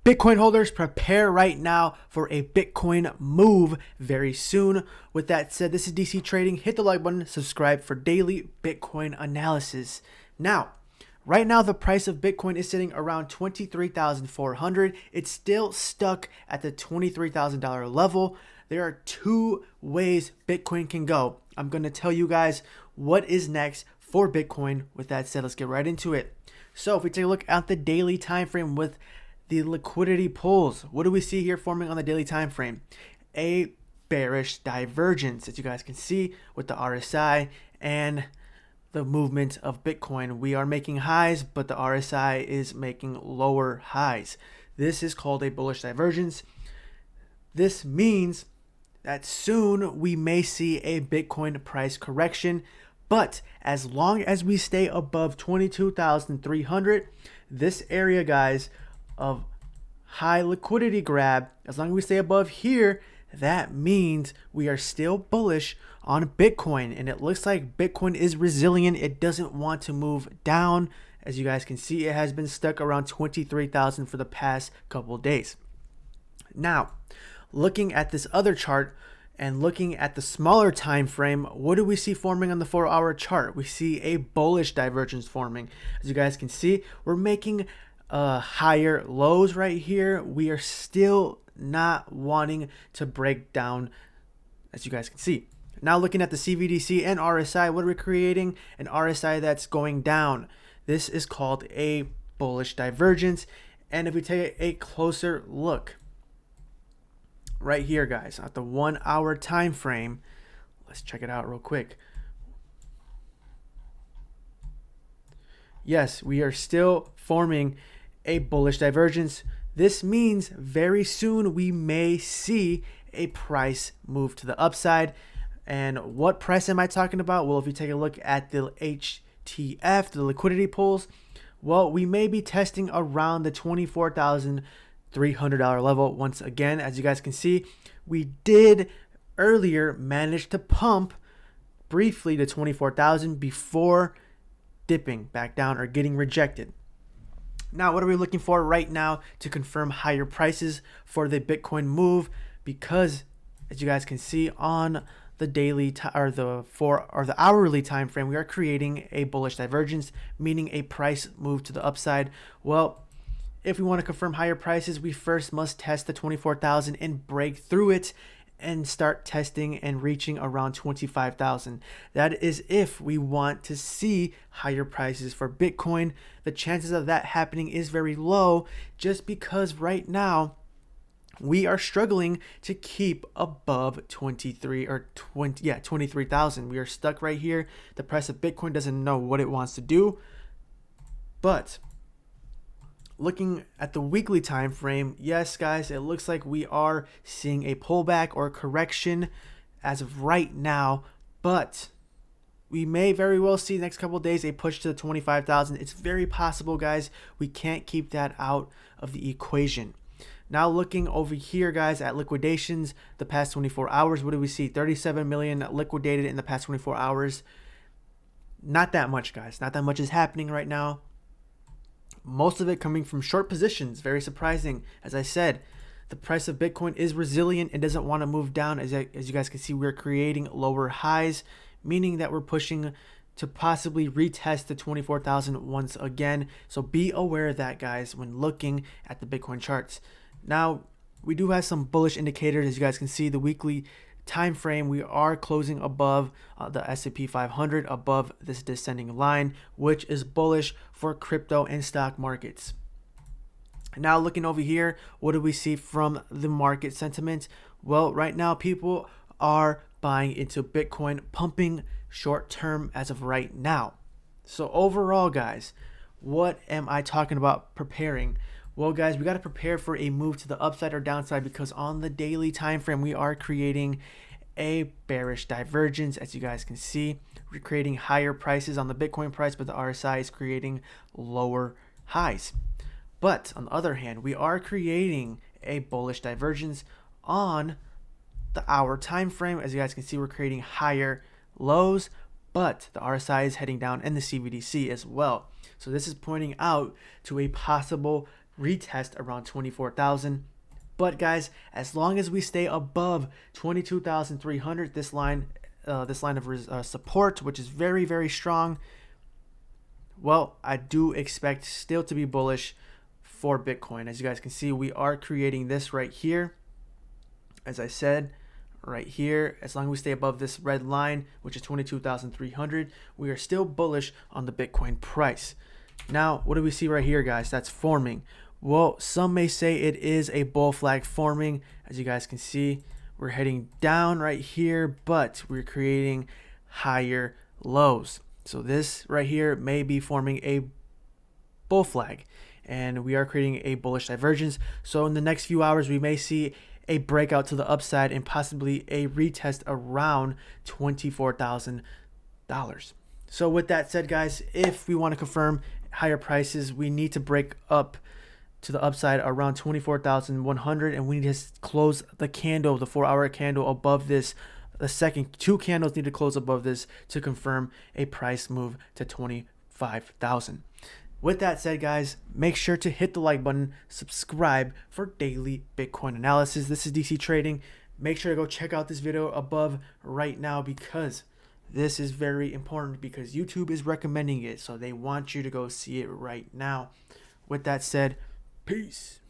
Bitcoin holders, prepare right now for a Bitcoin move very soon. With that said, this is DC Trading. Hit the like button, subscribe for daily Bitcoin analysis. Now, right now the price of Bitcoin is sitting around $23,400. It's still stuck at the $23,000 level. There are two ways Bitcoin can go. I'm going to tell you guys what is next for Bitcoin. With that said, let's get right into it. So if we take a look at the daily time frame with the liquidity pulls, what do we see here forming on the daily time frame? A bearish divergence, as you guys can see with the RSI and the movement of Bitcoin. We are making highs, but the RSI is making lower highs. This is called a bullish divergence. This means that soon we may see a Bitcoin price correction, but as long as we stay above 22,300, this area, guys, of high liquidity grab, as long as we stay above here, that means we are still bullish on Bitcoin. And it looks like Bitcoin is resilient. It doesn't want to move down. As you guys can see, it has been stuck around 23,000 for the past couple of days. Now, looking at this other chart and looking at the smaller time frame, what do we see forming on the 4-hour chart? We see a bullish divergence forming. As you guys can see, we're making higher lows right here. We are still not wanting to break down, as you guys can see. Now looking at the CBDC and RSI, what are we creating? An RSI that's going down. This is called a bullish divergence. And if we take a closer look right here, guys, at the 1-hour time frame, let's check it out real quick. Yes, we are still forming a bullish divergence. This means very soon we may see a price move to the upside. And what price am I talking about? Well, if you take a look at the HTF, the liquidity pools, well, we may be testing around the $24,300 level. Once again, as you guys can see, we did earlier manage to pump briefly to 24,000 before dipping back down or getting rejected. Now, what are we looking for right now to confirm higher prices for the Bitcoin move? Because as you guys can see on the daily or the hourly time frame, we are creating a bullish divergence, meaning a price move to the upside. Well, if we want to confirm higher prices, we first must test the 24,000 and break through it and start testing and reaching around 25,000. That is if we want to see higher prices for Bitcoin. The chances of that happening is very low, just because right now we are struggling to keep above 23,000. We are stuck right here. The price of Bitcoin doesn't know what it wants to do. But looking at the weekly time frame, yes, guys, it looks like we are seeing a pullback or correction as of right now, but we may very well see the next couple of days a push to the 25,000. It's very possible, guys. We can't keep that out of the equation. Now looking over here, guys, at liquidations the past 24 hours, what do we see? 37 million liquidated in the past 24 hours. Not that much, guys. Not that much is happening right now. Most of it coming from short positions. Very surprising. As I said, the price of Bitcoin is resilient. It doesn't want to move down. As you guys can see, we're creating lower highs, meaning that we're pushing to possibly retest the 24,000 once again. So be aware of that, guys, when looking at the Bitcoin charts. Now, we do have some bullish indicators. As you guys can see, the weekly time frame, we are closing above the S&P 500, above this descending line, which is bullish for crypto and stock markets. Now looking over here, what do we see from the market sentiment? Well, right now people are buying into Bitcoin, pumping short term as of right now. So overall, guys, what am I talking about preparing? Well, guys, we got to prepare for a move to the upside or downside, because on the daily time frame, we are creating a bearish divergence. As you guys can see, we're creating higher prices on the Bitcoin price, but the RSI is creating lower highs. But on the other hand, we are creating a bullish divergence on the hour time frame. As you guys can see, we're creating higher lows, but the RSI is heading down and the CBDC as well. So this is pointing out to a possible retest around 24,000. But guys, as long as we stay above 22,300, this line of support, which is very, very strong, well, I do expect still to be bullish for Bitcoin. As you guys can see, we are creating this right here. As I said, right here, as long as we stay above this red line, which is 22,300, we are still bullish on the Bitcoin price. Now, what do we see right here, guys? That's forming. Well, some may say it is a bull flag forming. As you guys can see, we're heading down right here, but we're creating higher lows. So this right here may be forming a bull flag, and we are creating a bullish divergence. So in the next few hours, we may see a breakout to the upside and possibly a retest around $24,000. So with that said, guys, if we want to confirm higher prices, we need to break up to the upside around 24,100, and we need to close the candle, the 4-hour candle above this. The second two candles need to close above this to confirm a price move to 25,000. With that said, guys, make sure to hit the like button, subscribe for daily Bitcoin analysis. This is DC Trading. Make sure to go check out this video above right now, because this is very important, because YouTube is recommending it. So they want you to go see it right now. With that said, peace.